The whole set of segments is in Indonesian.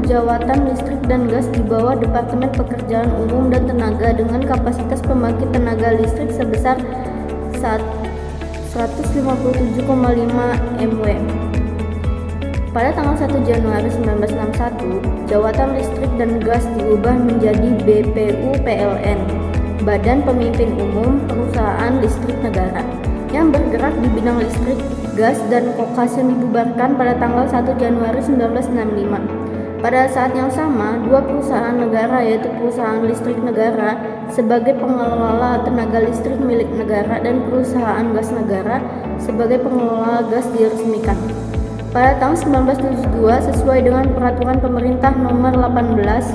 Jawatan Listrik dan Gas di bawah Departemen Pekerjaan Umum dan Tenaga dengan kapasitas pembangkit tenaga listrik sebesar 157,5 MW. Pada tanggal 1 Januari 1961, Jawatan Listrik dan Gas diubah menjadi BPU PLN, Badan Pemimpin Umum Perusahaan Listrik Negara, yang bergerak di bidang listrik, gas, dan kokas yang dibubarkan pada tanggal 1 Januari 1965. Pada saat yang sama, dua perusahaan negara yaitu Perusahaan Listrik Negara sebagai pengelola tenaga listrik milik negara dan Perusahaan Gas Negara sebagai pengelola gas diresmikan. Pada tahun 1972, sesuai dengan Peraturan Pemerintah Nomor 18,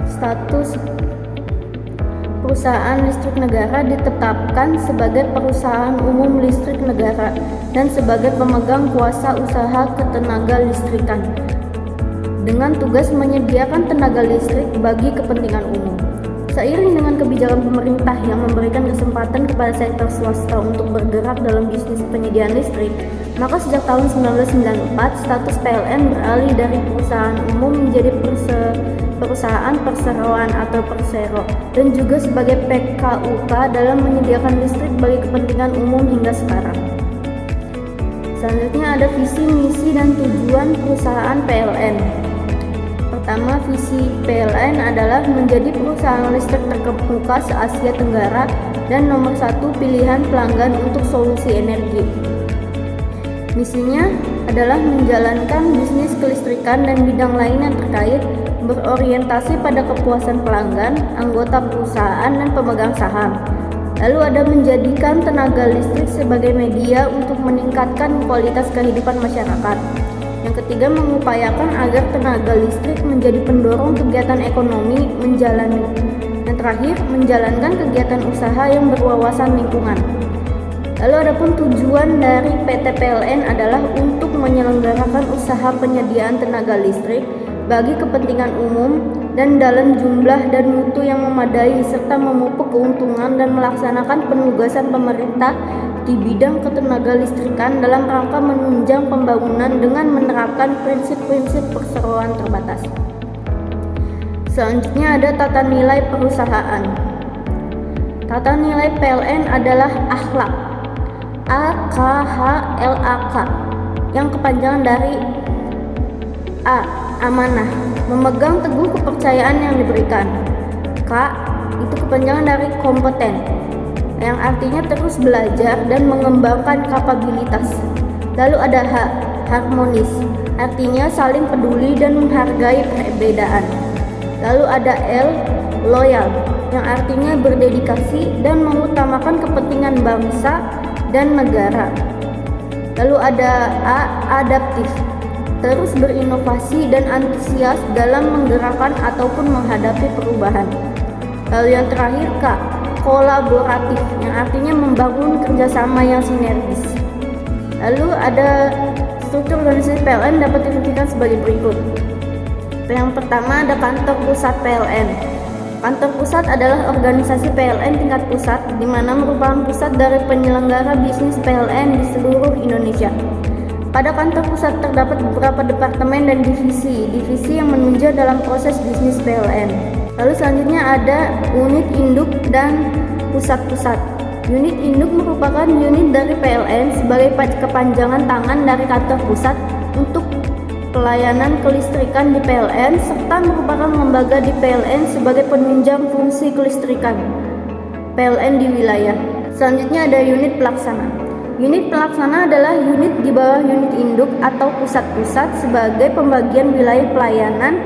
status Perusahaan Listrik Negara ditetapkan sebagai Perusahaan Umum Listrik Negara dan sebagai pemegang kuasa usaha ketenaga listrikan dengan tugas menyediakan tenaga listrik bagi kepentingan umum. Seiring dengan kebijakan pemerintah yang memberikan kesempatan kepada sektor swasta untuk bergerak dalam bisnis penyediaan listrik, maka sejak tahun 1994 status PLN beralih dari perusahaan umum menjadi perusahaan perseroan atau persero, dan juga sebagai PKUK dalam menyediakan listrik bagi kepentingan umum hingga sekarang. Selanjutnya ada visi, misi, dan tujuan perusahaan PLN. Pertama, visi PLN adalah menjadi perusahaan listrik terkemuka se-Asia Tenggara dan nomor 1 pilihan pelanggan untuk solusi energi. Misinya adalah menjalankan bisnis kelistrikan dan bidang lain yang terkait, berorientasi pada kepuasan pelanggan, anggota perusahaan, dan pemegang saham. Lalu ada menjadikan tenaga listrik sebagai media untuk meningkatkan kualitas kehidupan masyarakat. Yang ketiga, mengupayakan agar tenaga listrik menjadi pendorong kegiatan ekonomi, yang terakhir, menjalankan kegiatan usaha yang berwawasan lingkungan. Lalu adapun tujuan dari PT PLN adalah untuk menyelenggarakan usaha penyediaan tenaga listrik bagi kepentingan umum dan dalam jumlah dan mutu yang memadai, serta memupuk keuntungan dan melaksanakan penugasan pemerintah di bidang ketenaga listrikan dalam rangka menunjang pembangunan dengan menerapkan prinsip-prinsip perseroan terbatas. Selanjutnya ada tata nilai perusahaan. Tata nilai PLN adalah akhlak, AKHLAK, yang kepanjangan dari A. Amanah, memegang teguh kepercayaan yang diberikan. K. Itu kepanjangan dari kompeten, yang artinya terus belajar dan mengembangkan kapabilitas. Lalu ada H. Harmonis, artinya saling peduli dan menghargai perbedaan. Lalu ada L. Loyal, yang artinya berdedikasi dan mengutamakan kepentingan bangsa dan negara. Lalu ada A. Adaptif, terus berinovasi dan antusias dalam menggerakkan ataupun menghadapi perubahan. Lalu yang terakhir K. Kolaboratif, yang artinya membangun kerjasama yang sinergis. Lalu ada struktur organisasi PLN dapat ditentukan sebagai berikut. Yang pertama ada kantor pusat PLN. Kantor pusat adalah organisasi PLN tingkat pusat, di mana merupakan pusat dari penyelenggara bisnis PLN di seluruh Indonesia. Pada kantor pusat terdapat beberapa departemen dan divisi yang menunjang dalam proses bisnis PLN. Lalu selanjutnya ada unit induk dan pusat-pusat. Unit induk merupakan unit dari PLN sebagai kepanjangan tangan dari kantor pusat untuk pelayanan kelistrikan di PLN, serta merupakan lembaga di PLN sebagai penunjang fungsi kelistrikan PLN di wilayah. Selanjutnya ada unit pelaksana. Unit pelaksana adalah unit di bawah unit induk atau pusat-pusat sebagai pembagian wilayah pelayanan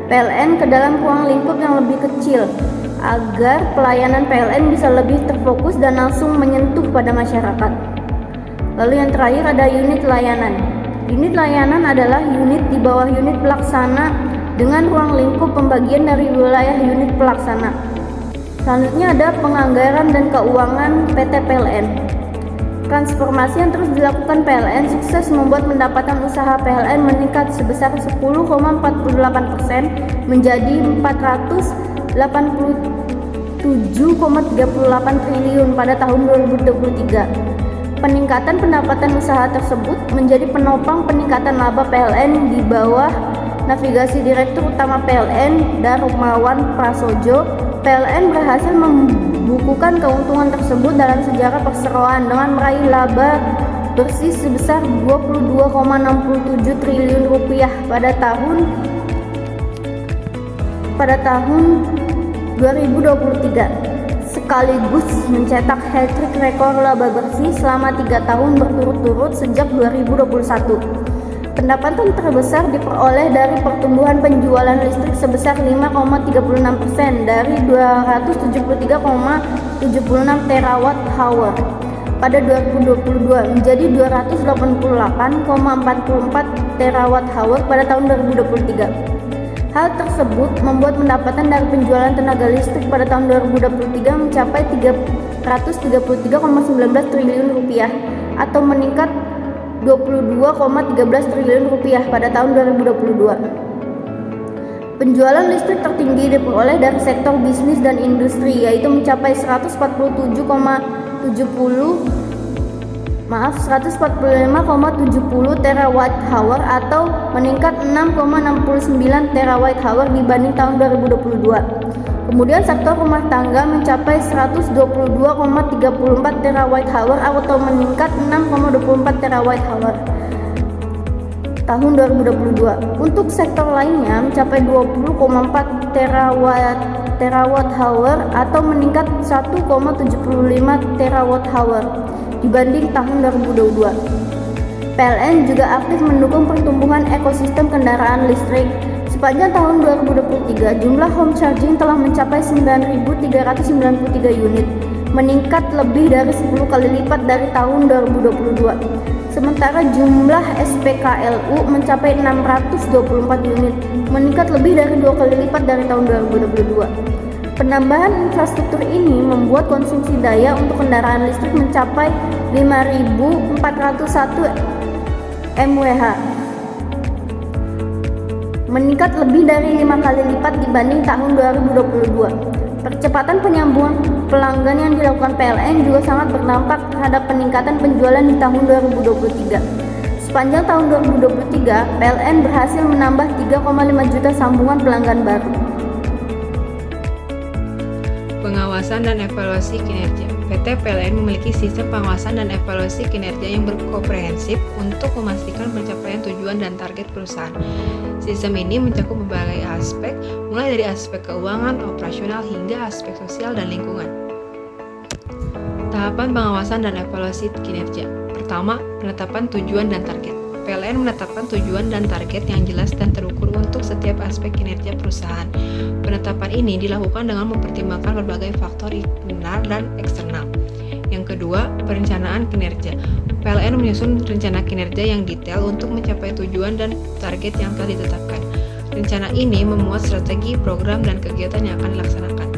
PLN ke dalam ruang lingkup yang lebih kecil agar pelayanan PLN bisa lebih terfokus dan langsung menyentuh pada masyarakat. Lalu yang terakhir ada unit layanan. Unit layanan adalah unit di bawah unit pelaksana dengan ruang lingkup pembagian dari wilayah unit pelaksana. Selanjutnya ada penganggaran dan keuangan PT PLN. Transformasi yang terus dilakukan PLN sukses membuat pendapatan usaha PLN meningkat sebesar 10,48% menjadi 487,38 triliun pada tahun 2023. Peningkatan pendapatan usaha tersebut menjadi penopang peningkatan laba PLN di bawah navigasi Direktur Utama PLN Darmawan Prasojo. PLN berhasil membukukan keuntungan tersebut dalam sejarah perseroan dengan meraih laba bersih sebesar 22,67 triliun rupiah pada tahun 2023. Sekaligus mencetak hat-trick rekor laba bersih selama 3 tahun berturut-turut sejak 2021. Pendapatan terbesar diperoleh dari pertumbuhan penjualan listrik sebesar 5,36% dari 273,76 terawatt hour pada 2022 menjadi 288,44 terawatt hour pada tahun 2023. Hal tersebut membuat pendapatan dari penjualan tenaga listrik pada tahun 2023 mencapai 333,19 triliun rupiah atau meningkat 22,13 triliun rupiah pada tahun 2022. Penjualan listrik tertinggi diperoleh dari sektor bisnis dan industri yaitu mencapai 145,70 terawatt hour atau meningkat 6,69 terawatt hour dibanding tahun 2022. Kemudian sektor rumah tangga mencapai 122,34 terawatt hour atau meningkat 6,24 terawatt hour tahun 2022. Untuk sektor lainnya mencapai 20,4 terawatt hour atau meningkat 1,75 terawatt hour dibanding tahun 2022. PLN juga aktif mendukung pertumbuhan ekosistem kendaraan listrik. Sepanjang tahun 2023, jumlah home charging telah mencapai 9.393 unit, meningkat lebih dari 10 kali lipat dari tahun 2022. Sementara jumlah SPKLU mencapai 624 unit, meningkat lebih dari 2 kali lipat dari tahun 2022. Penambahan infrastruktur ini membuat konsumsi daya untuk kendaraan listrik mencapai 5.401 mWh, meningkat lebih dari 5 kali lipat dibanding tahun 2022. Percepatan penyambungan pelanggan yang dilakukan PLN juga sangat berdampak terhadap peningkatan penjualan di tahun 2023. Sepanjang tahun 2023, PLN berhasil menambah 3,5 juta sambungan pelanggan baru. Pengawasan dan evaluasi kinerja. PT PLN memiliki sistem pengawasan dan evaluasi kinerja yang berkomprehensif untuk memastikan pencapaian tujuan dan target perusahaan. Sistem ini mencakup berbagai aspek, mulai dari aspek keuangan, operasional, hingga aspek sosial dan lingkungan. Tahapan pengawasan dan evaluasi kinerja. Pertama, penetapan tujuan dan target. PLN menetapkan tujuan dan target yang jelas dan terukur untuk setiap aspek kinerja perusahaan. Penetapan ini dilakukan dengan mempertimbangkan berbagai faktor internal dan eksternal. Yang kedua, perencanaan kinerja. PLN menyusun rencana kinerja yang detail untuk mencapai tujuan dan target yang telah ditetapkan. Rencana ini memuat strategi, program, dan kegiatan yang akan dilaksanakan.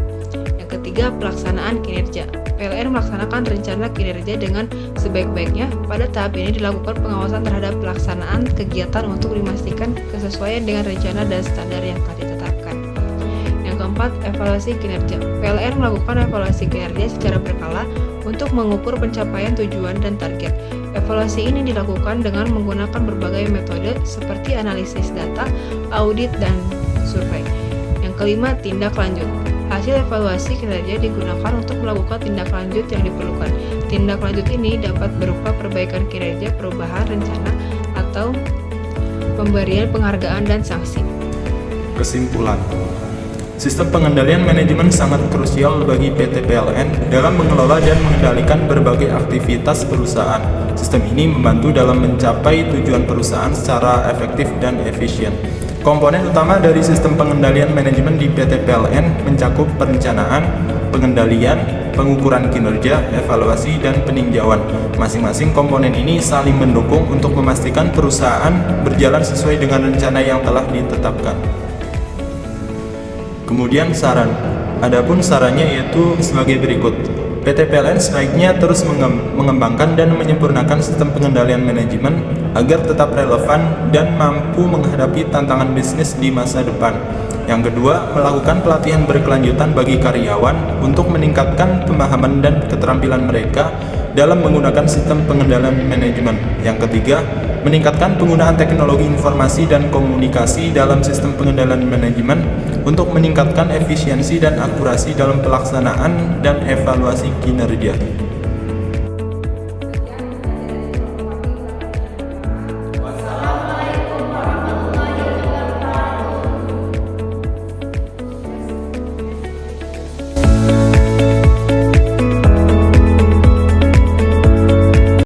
Yang ketiga, pelaksanaan kinerja. PLN melaksanakan rencana kinerja dengan sebaik-baiknya. Pada tahap ini dilakukan pengawasan terhadap pelaksanaan kegiatan untuk memastikan kesesuaian dengan rencana dan standar yang telah ditetapkan. Yang keempat, evaluasi kinerja. PLN melakukan evaluasi kinerja secara berkala untuk mengukur pencapaian tujuan dan target. Evaluasi ini dilakukan dengan menggunakan berbagai metode seperti analisis data, audit, dan survei. Yang kelima, tindak lanjut. Hasil evaluasi kinerja digunakan untuk melakukan tindak lanjut yang diperlukan. Tindak lanjut ini dapat berupa perbaikan kinerja, perubahan rencana, atau pemberian penghargaan dan sanksi. Kesimpulan, sistem pengendalian manajemen sangat krusial bagi PT PLN dalam mengelola dan mengendalikan berbagai aktivitas perusahaan. Sistem ini membantu dalam mencapai tujuan perusahaan secara efektif dan efisien. Komponen utama dari sistem pengendalian manajemen di PT PLN mencakup perencanaan, pengendalian, pengukuran kinerja, evaluasi, dan peninjauan. Masing-masing komponen ini saling mendukung untuk memastikan perusahaan berjalan sesuai dengan rencana yang telah ditetapkan. Kemudian saran. Adapun sarannya yaitu sebagai berikut. PT PLN sebaiknya terus mengembangkan dan menyempurnakan sistem pengendalian manajemen agar tetap relevan dan mampu menghadapi tantangan bisnis di masa depan. Yang kedua, melakukan pelatihan berkelanjutan bagi karyawan untuk meningkatkan pemahaman dan keterampilan mereka dalam menggunakan sistem pengendalian manajemen. Yang ketiga, meningkatkan penggunaan teknologi informasi dan komunikasi dalam sistem pengendalian manajemen untuk meningkatkan efisiensi dan akurasi dalam pelaksanaan dan evaluasi kinerja.